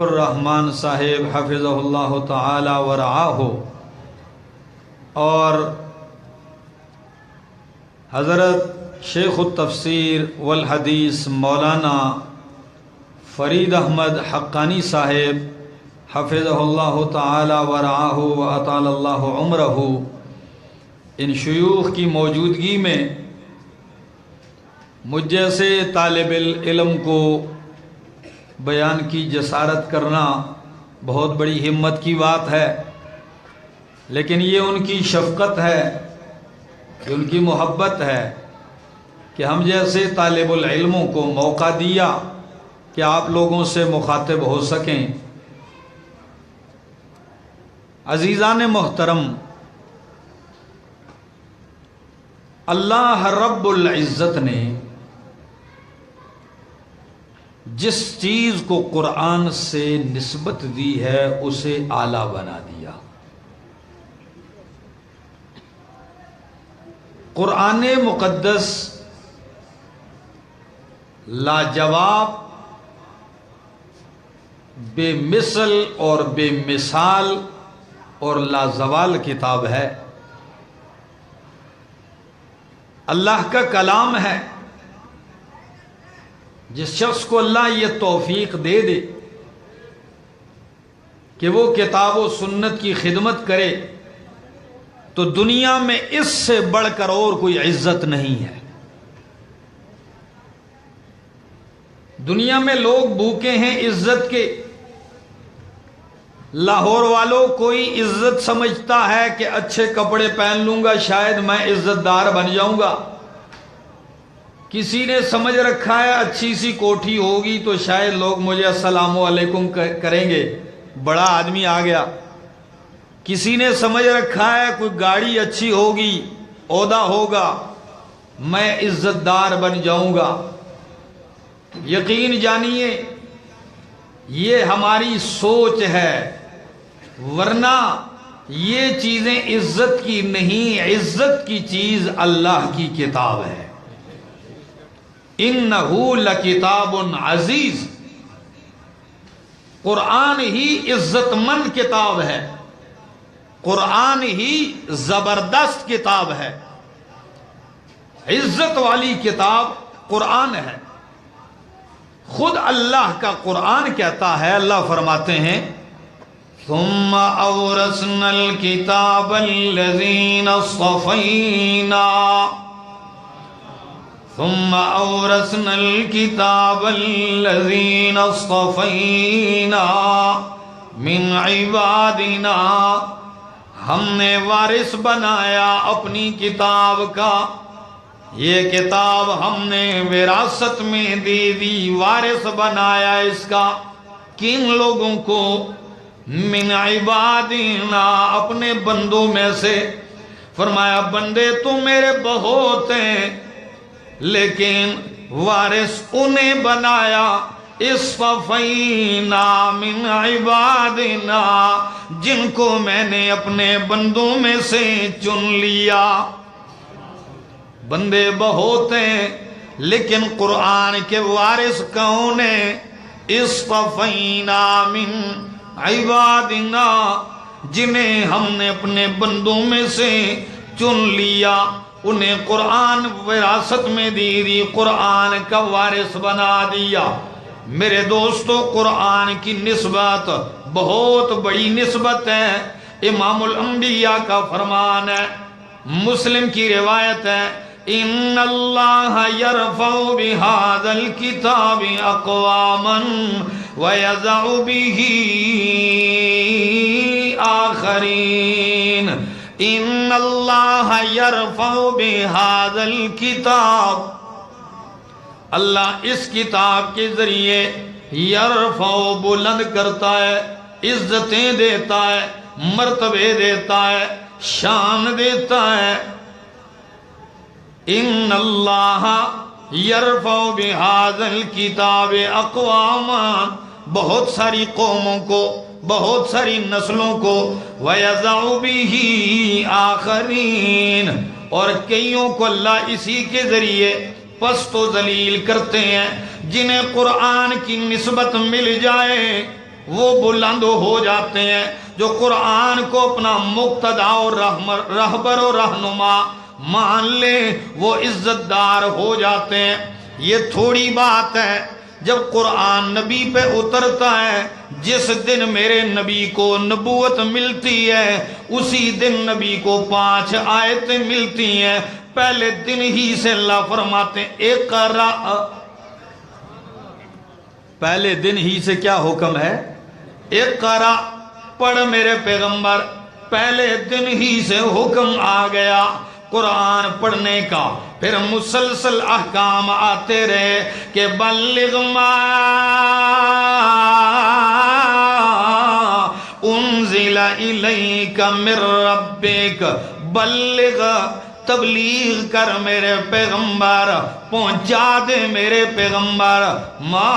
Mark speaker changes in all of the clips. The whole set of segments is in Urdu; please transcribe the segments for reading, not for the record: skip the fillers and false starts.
Speaker 1: الرحمن صاحب حفظہ اللہ تعالی ورعاہ اور حضرت شیخ التفسیر والحدیث مولانا فرید احمد حقانی صاحب حفظہ اللہ تعالی ورعاہ واطال اللہ عمرہ ان شیوخ کی موجودگی میں مجھ جیسے طالب العلم کو بیان کی جسارت کرنا بہت بڑی ہمت کی بات ہے، لیکن یہ ان کی شفقت ہے، یہ ان کی محبت ہے کہ ہم جیسے طالب العلموں کو موقع دیا کہ آپ لوگوں سے مخاطب ہو سکیں۔ عزیزان محترم، اللہ رب العزت نے جس چیز کو قرآن سے نسبت دی ہے اسے اعلیٰ بنا دیا۔ قرآن مقدس لاجواب، بے مثل اور بے مثال اور لازوال کتاب ہے، اللہ کا کلام ہے۔ جس شخص کو اللہ یہ توفیق دے دے کہ وہ کتاب و سنت کی خدمت کرے تو دنیا میں اس سے بڑھ کر اور کوئی عزت نہیں ہے۔ دنیا میں لوگ بھوکے ہیں عزت کے۔ لاہور والوں کوئی عزت سمجھتا ہے کہ اچھے کپڑے پہن لوں گا شاید میں عزت دار بن جاؤں گا، کسی نے سمجھ رکھا ہے اچھی سی کوٹھی ہوگی تو شاید لوگ مجھے السلام علیکم کریں گے، بڑا آدمی آ گیا۔ کسی نے سمجھ رکھا ہے کوئی گاڑی اچھی ہوگی، عہدہ ہوگا، میں عزت دار بن جاؤں گا۔ یقین جانیے یہ ہماری سوچ ہے، ورنہ یہ چیزیں عزت کی نہیں، عزت کی چیز اللہ کی کتاب ہے۔ انہو لکتاب عزیز، قرآن ہی عزت مند کتاب ہے، قرآن ہی زبردست کتاب ہے، عزت والی کتاب قرآن ہے۔ خود اللہ کا قرآن کہتا ہے، اللہ فرماتے ہیں ثم اورثنا الکتاب الذین اصطفینا، ثم اورثنا الکتاب الذین اصطفینا من عبادنا، ہم نے وارث بنایا اپنی کتاب کا، یہ کتاب ہم نے وراثت میں دے دی، وارث بنایا اس کا۔ کن لوگوں کو؟ من عبادنا، اپنے بندوں میں سے۔ فرمایا بندے تو میرے بہت ہیں لیکن وارث انہیں بنایا، اصطفینا من عبادنا، جن کو میں نے اپنے بندوں میں سے چن لیا۔ بندے بہت ہیں لیکن قرآن کے وارث کون ہیں؟ اصطفینا من عبادنا، جنہیں ہم نے اپنے بندوں میں سے چن لیا، انہیں قرآن وراثت میں دی، قرآن کا وارث بنا دیا۔ میرے دوستو، قرآن کی نسبت بہت بڑی نسبت ہے۔ امام الانبیاء کا فرمان ہے، مسلم کی روایت ہے، ان اللہ یرفع بہذا الکتاب اقواما ویضع بہ آخرین، ان اللہ یرفع بہذا الکتاب، اللہ اس کتاب کے ذریعے یرفع بلند کرتا ہے، عزتیں دیتا ہے، مرتبے دیتا ہے، شان دیتا ہے۔ ان اللہ یرفع بہذا الکتاب اقواما، بہت ساری قوموں کو، بہت ساری نسلوں کو، وَيَضَعُ بِهِ آخرین، اور کئیوں کو اللہ اسی کے ذریعے پست و ذلیل کرتے ہیں۔ جنہیں قرآن کی نسبت مل جائے وہ بلند ہو جاتے ہیں جو قرآن کو اپنا مقتدا اور رہبر و رہنما مان لے، وہ عزت دار ہو جاتے ہیں۔ یہ تھوڑی بات ہے، جب قرآن نبی پہ اترتا ہے، جس دن میرے نبی کو نبوت ملتی ہے اسی دن نبی کو 5 آیتیں ملتی ہیں۔ پہلے دن ہی سے اللہ فرماتے ہیں اقرا، پہلے دن ہی سے کیا حکم ہے؟ اقرا، پڑھ میرے پیغمبر۔ پہلے دن ہی سے حکم آ گیا قرآن پڑھنے کا۔ پھر مسلسل احکام آتے رہے کہ بلغ ما انزل الیک من ربک، بلغ، تبلیغ کر میرے پیغمبر، پہنچا دے میرے پیغمبر، ما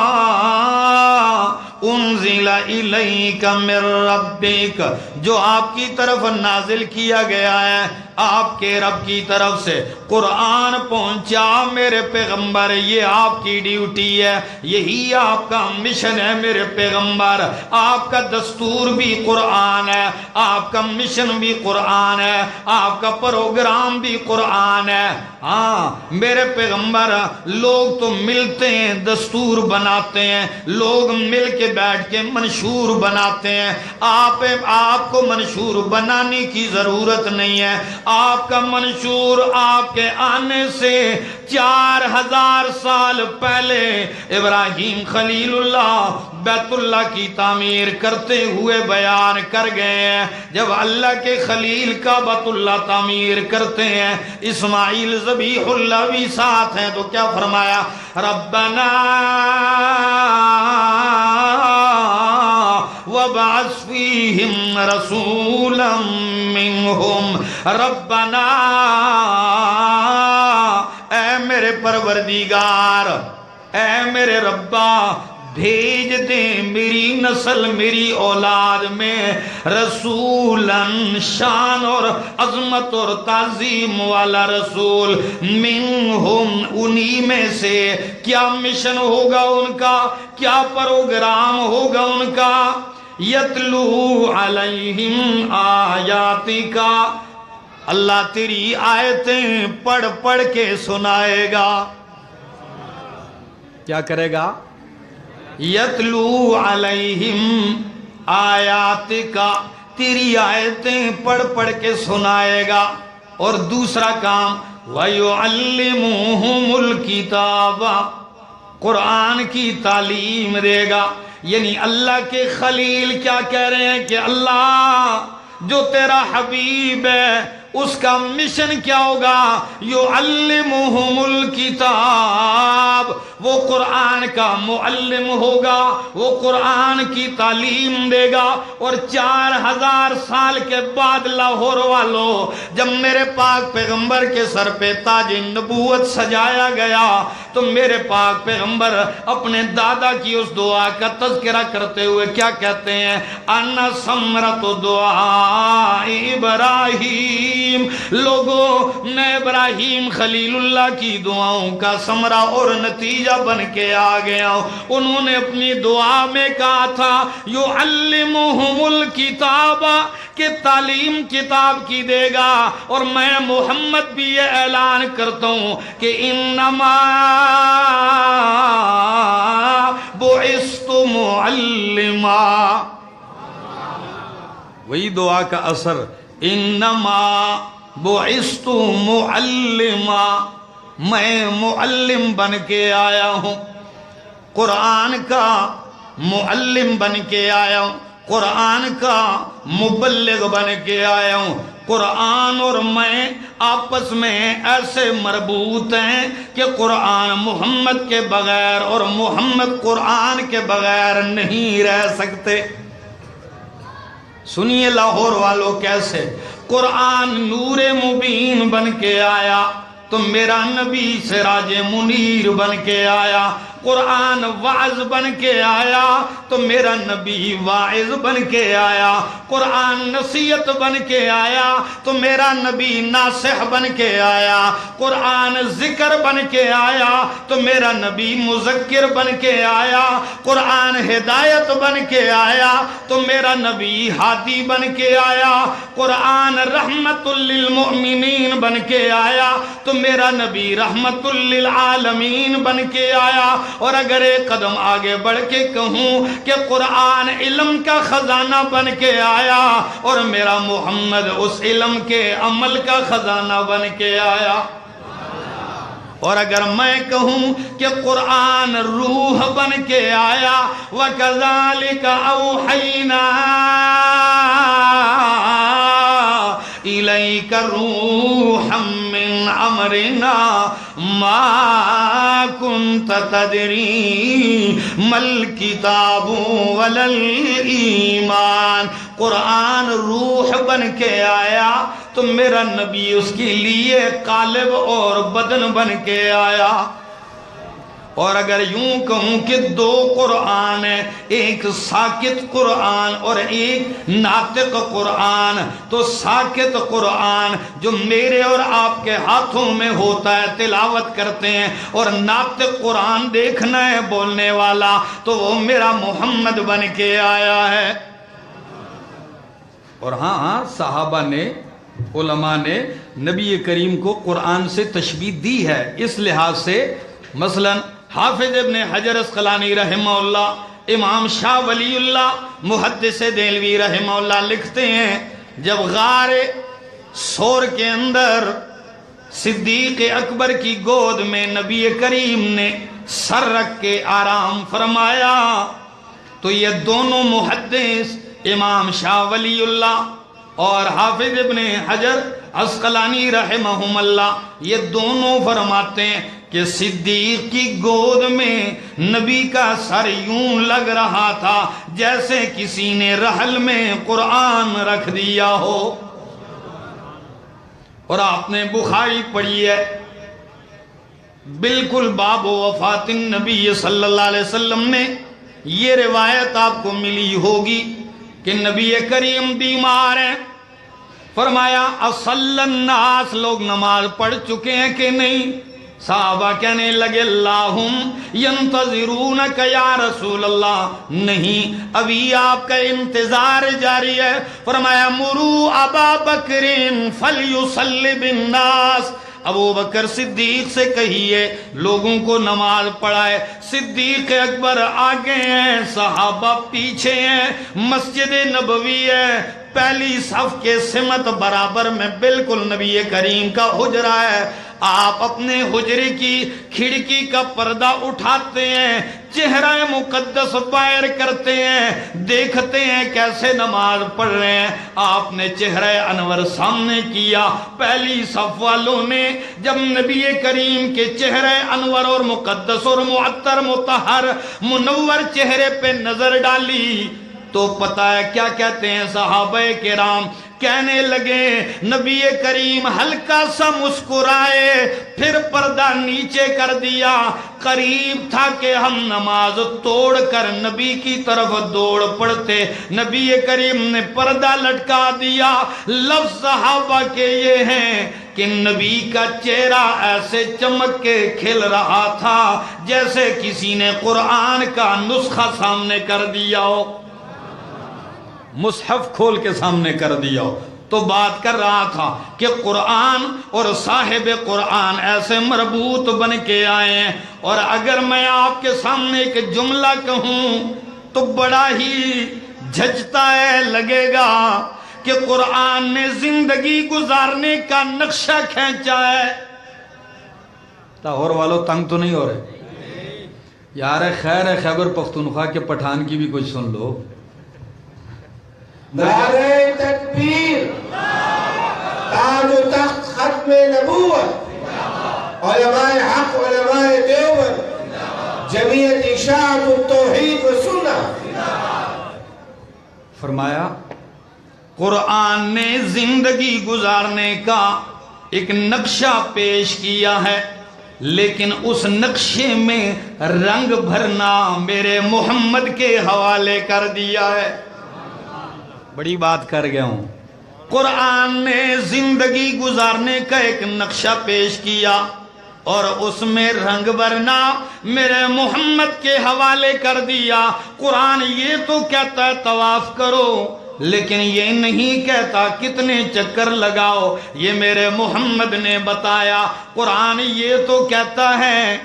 Speaker 1: انزل الیک من ربک، جو آپ کی طرف نازل کیا گیا ہے آپ کے رب کی طرف سے، قرآن پہنچا میرے پیغمبر۔ یہ آپ کی ڈیوٹی ہے، یہی آپ کا مشن ہے میرے پیغمبر۔ آپ کا دستور بھی قرآن ہے، آپ کا مشن بھی قرآن ہے، آپ کا پروگرام بھی قرآن ہے۔ ہاں میرے پیغمبر، لوگ تو ملتے ہیں دستور بناتے ہیں، لوگ مل کے بیٹھ کے منشور بناتے ہیں۔ آپ کو منشور بنانے کی ضرورت نہیں ہے۔ آپ کا منشور آپ کے آنے سے 4000 سال پہلے ابراہیم خلیل اللہ بیت اللہ کی تعمیر کرتے ہوئے بیان کر گئے ہیں۔ جب اللہ کے خلیل کا بیت اللہ تعمیر کرتے ہیں، اسماعیل ذبیح اللہ بھی ساتھ ہیں، تو کیا فرمایا؟ ربنا وَبَعَثْ فِيهِمْ رَسُولًا مِّنْهُمْ، ربنا، اے میرے پروردگار، اے میرے ربا، بھیج دے میری نسل، میری اولاد میں رسولاً، شان اور عظمت اور تعظیم والا رسول، منہم، انہی میں سے۔ کیا مشن ہوگا ان کا، کیا پروگرام ہوگا ان کا؟ یتلو علیہم آیاتک، اللہ تیری آیتیں پڑھ پڑھ کے سنائے گا۔ کیا کرے گا؟ یتلو علیہم آیاتک، تیری آیتیں پڑھ پڑھ کے سنائے گا۔ اور دوسرا کام، وَيُعَلِّمُهُمُ الْكِتَابَ، قرآن کی تعلیم دے گا۔ یعنی اللہ کے خلیل کیا کہہ رہے ہیں کہ اللہ جو تیرا حبیب ہے اس کا مشن کیا ہوگا؟ یعلمہم الکتاب، وہ قرآن کا معلم ہوگا، وہ قرآن کی تعلیم دے گا۔ اور 4000 سال کے بعد لاہور والوں، جب میرے پاک پیغمبر کے سر پہ تاج نبوت سجایا گیا تو میرے پاک پیغمبر اپنے دادا کی اس دعا کا تذکرہ کرتے ہوئے کیا کہتے ہیں؟ انا ثمرۃ دعاء ابراہیم، لوگوں میں ابراہیم خلیل اللہ کی دعاؤں کا ثمرہ اور نتیجہ بن کے آ گیا ہوں۔ انہوں نے اپنی دعا میں کہا تھا یعلمہم الکتاب، کہ تعلیم کتاب کی دے گا۔ اور میں محمد بھی یہ اعلان کرتا ہوں کہ انما بعثت معلما، وہی دعا کا اثر، انما بعثت معلما، میں معلم بن کے آیا ہوں، قرآن کا معلم بن کے آیا ہوں، قرآن کا مبلغ بن کے آیا ہوں۔ قرآن اور میں آپس میں ایسے مربوط ہیں کہ قرآن محمد کے بغیر اور محمد قرآن کے بغیر نہیں رہ سکتے۔ سنیے لاہور والوں کیسے قرآن نور مبین بن کے آیا تو میرا نبی سراج منیر بن کے آیا۔ قرآن واعظ بن کے آیا تو میرا نبی واعظ بن کے آیا، قرآن نصیحت بن کے آیا تو میرا نبی ناصح بن کے آیا، قرآن ذکر بن کے آیا تو میرا نبی مذکر بن کے آیا، قرآن ہدایت بن کے آیا تو میرا نبی ہادی بن کے آیا، قرآن رحمت للمؤمنین بن کے آیا تو میرا نبی رحمت للعالمین بن کے آیا۔ اور اگر ایک قدم آگے بڑھ کے کہوں کہ قرآن علم کا خزانہ بن کے آیا اور میرا محمد اس علم کے عمل کا خزانہ بن کے آیا۔ اور اگر میں کہوں کہ قرآن روح بن کے آیا، وَكَذَلِكَ أَوْحَيْنَا إِلَيْكَ رُوحًا مِّنْ أَمْرِنَا مَا كُنْتَ تَدْرِي مَا الْكِتَابُ وَلَا الْإِيمَانُ۔ قرآن روح بن کے آیا تو میرا نبی اس کے لیے قالب اور بدن بن کے آیا۔ اور اگر یوں کہوں کہ دو قرآن ہیں، ایک ساکت قرآن اور ایک ناطق قرآن، تو ساکت قرآن جو میرے اور آپ کے ہاتھوں میں ہوتا ہے تلاوت کرتے ہیں، اور ناطق قرآن دیکھنا ہے بولنے والا تو وہ میرا محمد بن کے آیا ہے۔ اور ہاں صحابہ نے، علماء نے نبی کریم کو قرآن سے تشبیہ دی ہے اس لحاظ سے، مثلا حافظ ابن حجر اسقلانی رحمہ اللہ، امام شاہ ولی اللہ محدث دہلوی رحمہ اللہ لکھتے ہیں، جب غار سور کے اندر صدیق اکبر کی گود میں نبی کریم نے سر رکھ کے آرام فرمایا تو یہ دونوں محدث امام شاہ ولی اللہ اور حافظ ابن حجر اسقلانی رحمہم اللہ یہ دونوں فرماتے ہیں کہ صدیق کی گود میں نبی کا سر یوں لگ رہا تھا جیسے کسی نے رحل میں قرآن رکھ دیا ہو۔ اور آپ نے بخاری پڑھی ہے، بالکل باب وفات النبی صلی اللہ علیہ وسلم میں یہ روایت آپ کو ملی ہوگی کہ نبی کریم بیمار ہیں، فرمایا اصل الناس، لوگ نماز پڑھ چکے ہیں کہ نہیں؟ صحابہ کہنے لگے اللہم ینتظرونک یا رسول اللہ، نہیں ابھی آپ کا انتظار جاری ہے۔ فرمایا مرو ابا بکر فلیصلی بالناس، ابو بکر صدیق سے کہیے لوگوں کو نماز پڑھائے۔ صدیق اکبر آگے ہیں، صحابہ پیچھے ہیں، مسجد نبوی ہے، پہلی صف کے سمت برابر میں بالکل نبی کریم کا حجرہ ہے۔ آپ اپنے حجرے کی کھڑکی کا پردہ اٹھاتے ہیں، چہرہ مقدس باہر کرتے ہیں، دیکھتے ہیں کیسے نماز پڑھ رہے ہیں۔ آپ نے چہرہ انور سامنے کیا، پہلی صف والوں نے جب نبی کریم کے چہرہ انور اور مقدس اور معطر مطہر منور چہرے پہ نظر ڈالی تو پتہ ہے کیا کہتے ہیں صحابہ کرام؟ کہنے لگے نبی کریم ہلکا سا مسکرائے، پھر پردہ نیچے کر دیا، قریب تھا کہ ہم نماز توڑ کر نبی کی طرف دوڑ پڑتے۔ نبی کریم نے پردہ لٹکا دیا۔ لفظ صحابہ کے یہ ہیں کہ نبی کا چہرہ ایسے چمک کے کھل رہا تھا جیسے کسی نے قرآن کا نسخہ سامنے کر دیا ہو، مصحف کھول کے سامنے کر دیا ہو۔ تو بات کر رہا تھا کہ قرآن اور صاحب قرآن ایسے مربوط بن کے آئے ہیں۔ اور اگر میں آپ کے سامنے ایک جملہ کہوں تو بڑا ہی جھجتا ہے، لگے گا کہ قرآن نے زندگی گزارنے کا نقشہ کھینچا ہے۔ لاہور والوں تنگ تو نہیں ہو رہے یار؟ خیر ہے، خیبر پختونخوا کے پٹھان کی بھی کچھ سن لو۔
Speaker 2: نعرہ تکبیر، تاج و تخت ختم نبوت، علماء حق، علماء دیوبند، جمعیت اشاعت التوحید و سنت۔
Speaker 1: فرمایا قرآن نے زندگی گزارنے کا ایک نقشہ پیش کیا ہے۔ لیکن اس نقشے میں رنگ بھرنا میرے محمد کے حوالے کر دیا ہے۔ بڑی بات کر گیا ہوں۔ قرآن نے زندگی گزارنے کا ایک نقشہ پیش کیا اور اس میں رنگ بھرنا میرے محمد کے حوالے کر دیا۔ قرآن یہ تو کہتا ہے طواف کرو، لیکن یہ نہیں کہتا کتنے چکر لگاؤ، یہ میرے محمد نے بتایا۔ قرآن یہ تو کہتا ہے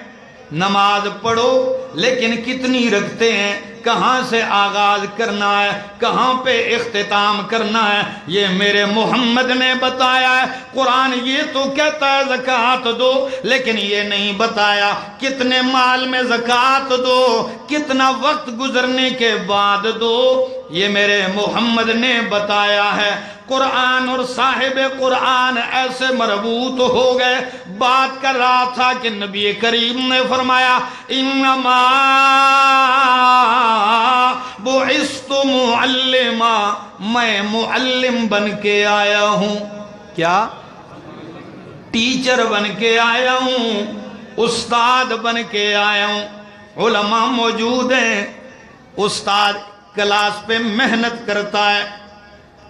Speaker 1: نماز پڑھو، لیکن کتنی رکھتے ہیں، کہاں سے آغاز کرنا ہے، کہاں پہ اختتام کرنا ہے، یہ میرے محمد نے بتایا ہے۔ قرآن یہ تو کہتا ہے زکوٰۃ دو، لیکن یہ نہیں بتایا کتنے مال میں زکوٰۃ دو، کتنا وقت گزرنے کے بعد دو، یہ میرے محمد نے بتایا ہے۔ قرآن اور صاحب قرآن ایسے مربوط ہو گئے۔ بات کر رہا تھا کہ نبی کریم نے فرمایا انما بعثت معلما، میں معلم بن کے آیا ہوں۔ کیا؟ ٹیچر بن کے آیا ہوں، استاد بن کے آیا ہوں۔ علماء موجود ہیں، استاد کلاس پہ محنت کرتا ہے،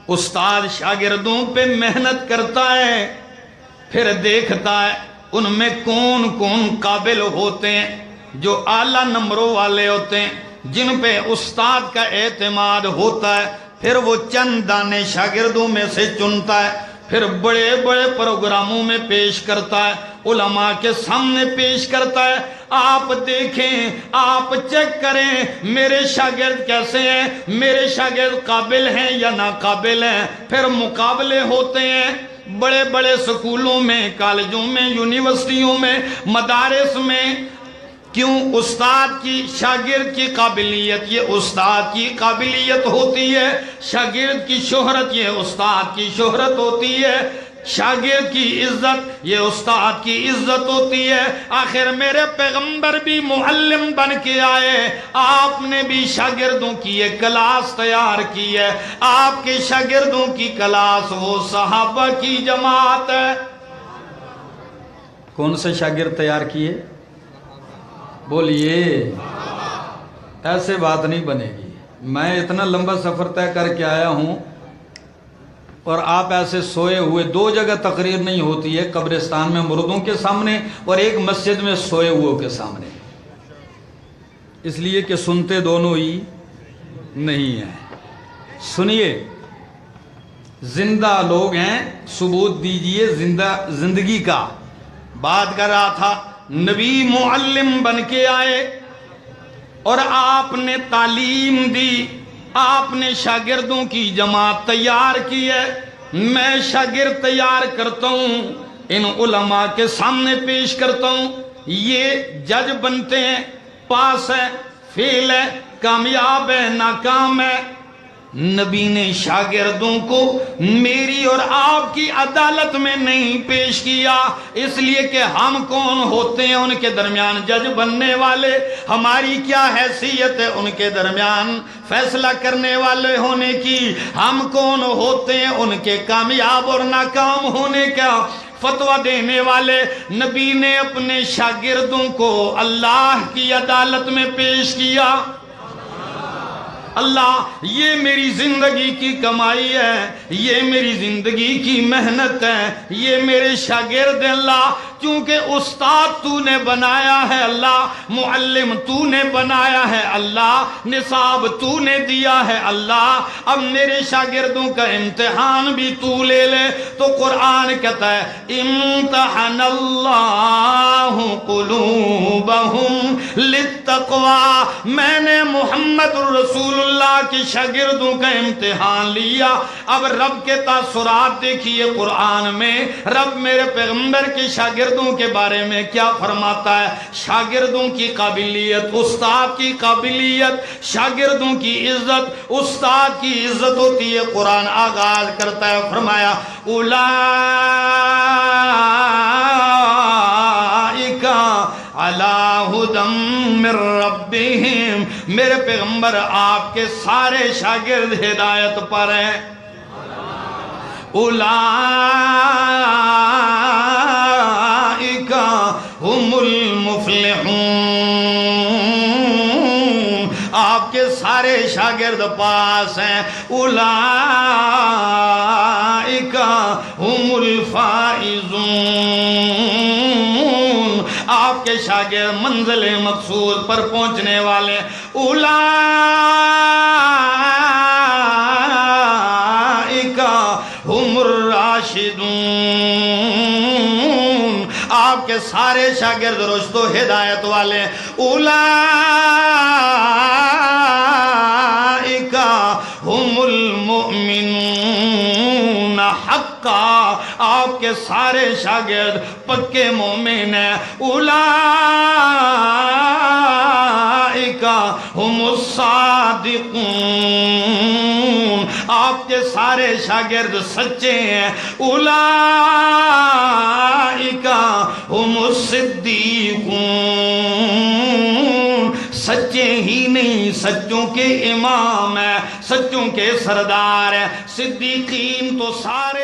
Speaker 1: استاد شاگردوں پہ محنت کرتا ہے، پھر دیکھتا ہے ان میں کون کون قابل ہوتے ہیں، جو اعلیٰ نمبروں والے ہوتے ہیں، جن پہ استاد کا اعتماد ہوتا ہے، پھر وہ چند دانے شاگردوں میں سے چنتا ہے، پھر بڑے بڑے پروگراموں میں پیش کرتا ہے، علماء کے سامنے پیش کرتا ہے۔ آپ دیکھیں، آپ چیک کریں میرے شاگرد کیسے ہیں، میرے شاگرد قابل ہیں یا ناقابل ہیں۔ پھر مقابلے ہوتے ہیں بڑے بڑے سکولوں میں، کالجوں میں، یونیورسٹیوں میں، مدارس میں۔ کیوں؟ استاد کی شاگرد کی قابلیت یہ استاد کی قابلیت ہوتی ہے، شاگرد کی شہرت یہ استاد کی شہرت ہوتی ہے، شاگرد کی عزت یہ استاد کی عزت ہوتی ہے۔ آخر میرے پیغمبر بھی معلم بن کے آئے، آپ نے بھی شاگردوں کی ایک کلاس تیار کی ہے۔ آپ کے شاگردوں کی کلاس وہ صحابہ کی جماعت ہے۔ کون سے شاگرد تیار کیے؟ بولیے، ایسے بات نہیں بنے گی۔ میں اتنا لمبا سفر طے کر کے آیا ہوں اور آپ ایسے سوئے ہوئے، دو جگہ تقریر نہیں ہوتی ہے، قبرستان میں مردوں کے سامنے اور ایک مسجد میں سوئے ہوئے کے سامنے، اس لیے کہ سنتے دونوں ہی نہیں ہیں۔ سنیے، زندہ لوگ ہیں، ثبوت دیجئے زندگی کا۔ بات کر رہا تھا نبی معلم بن کے آئے اور آپ نے تعلیم دی، آپ نے شاگردوں کی جماعت تیار کی ہے۔ میں شاگرد تیار کرتا ہوں، ان علماء کے سامنے پیش کرتا ہوں، یہ جج بنتے ہیں، پاس ہے، فیل ہے، کامیاب ہے، ناکام ہے۔ نبی نے شاگردوں کو میری اور آپ کی عدالت میں نہیں پیش کیا، اس لیے کہ ہم کون ہوتے ہیں ان کے درمیان جج بننے والے، ہماری کیا حیثیت ہے ان کے درمیان فیصلہ کرنے والے ہونے کی، ہم کون ہوتے ہیں ان کے کامیاب اور ناکام ہونے کا فتویٰ دینے والے۔ نبی نے اپنے شاگردوں کو اللہ کی عدالت میں پیش کیا۔ اللہ، یہ میری زندگی کی کمائی ہے، یہ میری زندگی کی محنت ہے، یہ میرے شاگرد ہیں اللہ، کیونکہ استاد تو نے بنایا ہے اللہ، معلم تو نے بنایا ہے اللہ، نصاب تو نے دیا ہے اللہ، اب میرے شاگردوں کا امتحان بھی تو لے لے۔ تو قرآن کہتا ہے امتحن اللہ قلوبہم للتقوی، میں نے محمد رسول اللہ کے شاگردوں کا امتحان لیا۔ اب رب کے تاثرات دیکھیے قرآن میں، رب میرے پیغمبر کے شاگردوں کے بارے میں کیا فرماتا ہے۔ شاگردوں کی قابلیت، استاد کی قابلیت، شاگردوں کی عزت، استاد کی عزت ہوتی ہے۔ قرآن آغاز کرتا ہے، فرمایا علی ھدی من ربہم، میرے پیغمبر آپ کے سارے شاگرد ہدایت پر ہیں۔ اولئک ھم المفلحون، آپ کے سارے شاگرد پاس ہیں، اولئک هم الفائزون، آپ کے شاگرد منزل مقصود پر پہنچنے والے، اولئک هم الراشدون، آپ کے سارے شاگرد رشد و ہدایت والے، اولئک هم المؤمنون حقا، آپ کے سارے شاگرد پکے مومن ہیں، اولئک هم الصادقون، آپ کے سارے شاگرد سچے ہیں، اولئک هم الصدیقون، سچے ہی نہیں سچوں کے امام ہیں، سچوں کے سردار ہیں، صدیقین تو سارے